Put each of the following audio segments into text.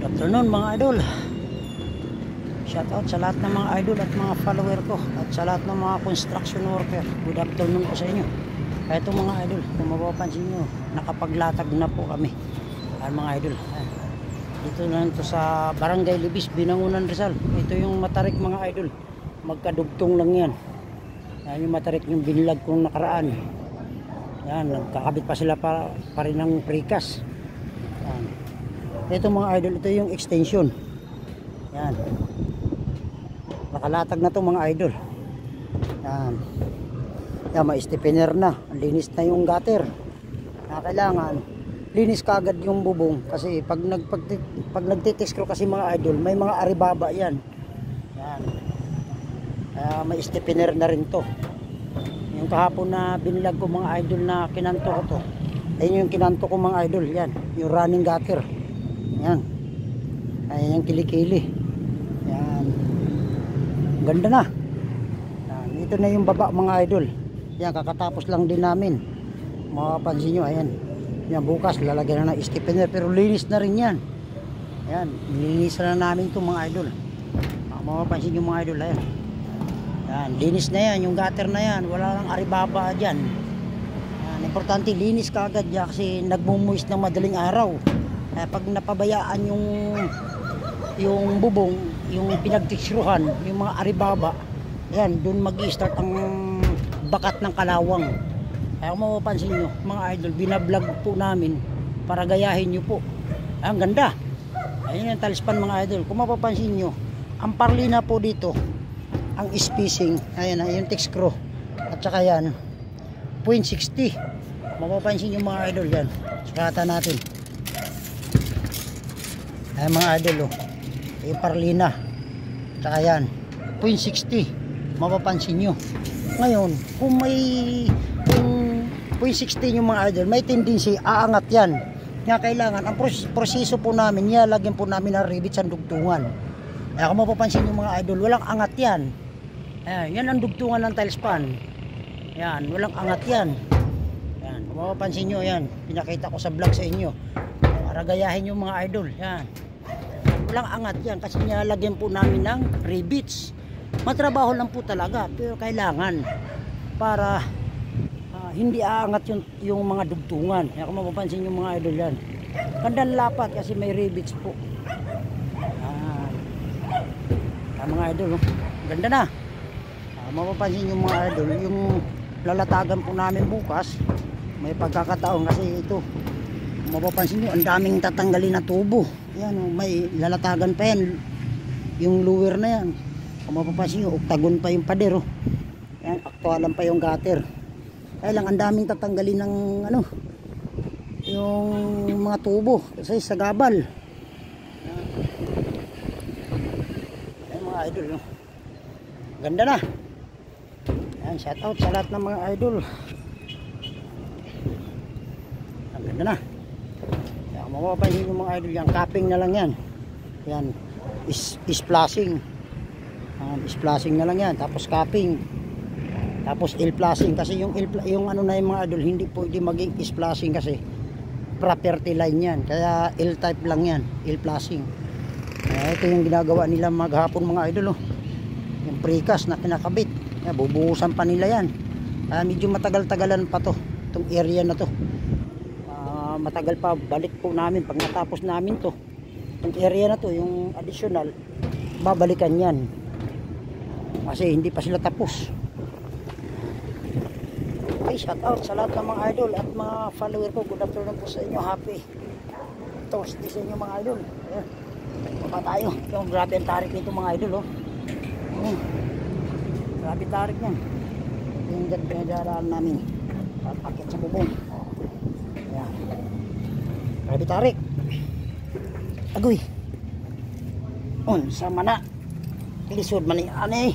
afternoon mga idol. Shout out sa lahat ng mga idol at mga follower ko at sa lahat ng mga construction worker. Good afternoon po sa inyo. Ito mga idol, kung mapapansin nyo, nakapaglatag na po kami. Mga idol, dito na ito sa Barangay Libis, Binangonan, Rizal. Ito yung matarik mga idol, magkadugtong lang yan. Yan yung matarik yung binilag kong nakaraan. Yan, nagkakabit pa sila pa rin ng precast. Yan. Ito mga idol, ito yung extension. Yan, nakalatag na to mga idol. Yan, yan, may stiffener na, linis na yung gutter. Kailangan linis kagad yung bubong kasi pag nagtitiskro kasi mga idol, may mga aribaba yan. Yan, may stiffener na rin to. Yung kahapon na binilag ko mga idol na kinanto ko to, ayun yung kinanto ko mga idol. Yan, yung running gutter. Yan, ayan yung kilikili. Yan, ganda na. Yan, ito na yung baba mga idol. Yan, kakatapos lang din namin. Mapapansin nyo, ayan. Yan, bukas lalagyan na ng stiffener, pero linis na rin yan. Yan, linis na namin ito mga idol. Mapapansin nyo mga idol, ayan. Yan, linis na yan, yung gutter na yan, wala lang aribaba dyan. Yan, importante linis ka agad yan kasi nagmumuis ng madaling araw. Pag napabayaan yung bubong, yung pinagtiksruhan, yung mga aribaba, yan, dun mag-i-start ang bakat ng kalawang. Kaya kung mapapansin nyo mga idol, binablog po namin para gayahin nyo po. Ang ganda, ayun yung talispan mga idol. Kung mapapansin nyo, ang parlina po dito, ang spacing, ayan na yung tikscrew, at saka yan 0.60. Mapapansin nyo mga idol, yan, sukatan natin. Ayan mga idol, oh, yung parlina, at saka yan 0.60. mapapansin nyo ngayon, kung may 0.60 yung mga idol, may tendency aangat yan. Nga kailangan, ang proseso po namin, nilalagyan po namin ng rivet sa dugtungan. Kaya kung mapapansin yung mga idol, walang angat yan. Ayan, yan ang dugtungan ng tiles pan. Yan, walang angat yan. Yan, kung mapapansin nyo, yan, pinakita ko sa vlog sa inyo para gayahin yung mga idol. Yan, walang angat yan kasi nilalagyan po namin ng rivets. Matrabaho lang po talaga, pero kailangan para hindi aangat yung mga dugtungan. Kaya kung mapapansin yung mga idol yan, gandang lapat kasi may rivets po. Mga idol, oh, ganda na. Mapapansin yung mga idol, yung lalatagan po namin bukas, may pagkakataon kasi ito, mapapansin nyo, ang daming tatanggalin na tubo. Yan, oh, may lalatagan pa yan, yung lower na yan. Kung mapapansin nyo, oktagon pa yung pader, oh. Yan, aktualan pa yung gutter. Kaya lang, ang daming tatanggalin ng ano, yung mga tubo kasi sa gabal. Yan mga idol, no? Ganda na. Yan, shout out sa lahat ng mga idol. Yan, ganda na. Yan, kung mapapansin yung mga idol, yan, capping na lang yan. Yan, splashing. Splashing na lang yan, tapos capping. Tapos il-flashing kasi yung ano na yung mga idol, hindi pwede maging splashing kasi property line yan. Kaya il-type lang yan, il-flashing. Ito yung ginagawa nila maghapon mga idol, oh. Yung precast na kinakabit. Bubuhusan pa nila yan. Medyo matagal-tagalan pa to, itong area na to. Matagal pa, balik po namin pag natapos namin to. Itong area na to, yung additional, babalikan yan. Kasi hindi pa sila tapos. Okay, shout out sa lahat ng mga idol at mga follower ko. Good afternoon po sa inyo. Happy Thursday sa inyo mga idol. Ayan, baba tayo. Yung grabe ang tarik nito mga idol, oh. Grabe tarik niyan. Yung dinadaan namin papakit sa bubong. Ayan, grabe tarik. Agoy sa mana lisod man ani.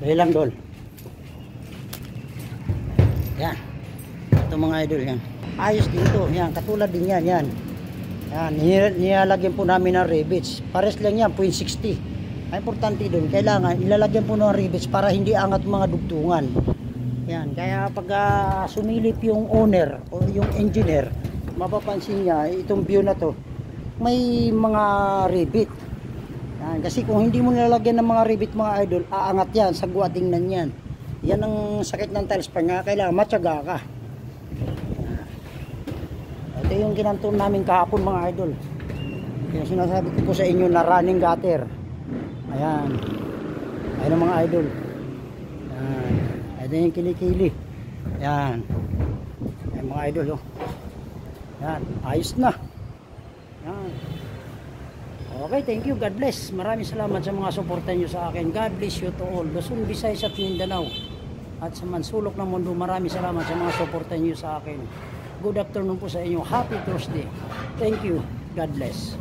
Lang dol. Yan, ito mga idol, yan ayos dito, yan katulad din yan. Yan, nilalagyan po namin ng rivets. Pares lang yan, 0.60. Ang importante doon, kailangan ilalagyan po ng rivets para hindi angat mga dugtungan. Yan, kaya pag sumilip yung owner o yung engineer, mapapansin niya, itong view na to, may mga ribbit. Yan. Kasi kung hindi mo nilalagyan ng mga ribbit mga idol, aangat yan, sagwa tingnan yan. Yan ang sakit ng tiles pa nga, kailangan matyaga ka. Ito yung ginanton namin kahapon mga idol. Yung sinasabi ko sa inyo na running gutter. Ayan. Ayan ang mga idol. Ayan. Ayan yung kilikili. Ayan. Ayan mga idol. Oh. Ayan. Ayos na. Ayan. Okay, thank you. God bless. Maraming salamat sa mga suporta nyo sa akin. God bless you to all. Luzon, Visayas at Mindanao. At sa mansulok ng mundo, maraming salamat sa mga suporta nyo sa akin. Good afternoon po sa inyo. Happy Thursday. Thank you. God bless.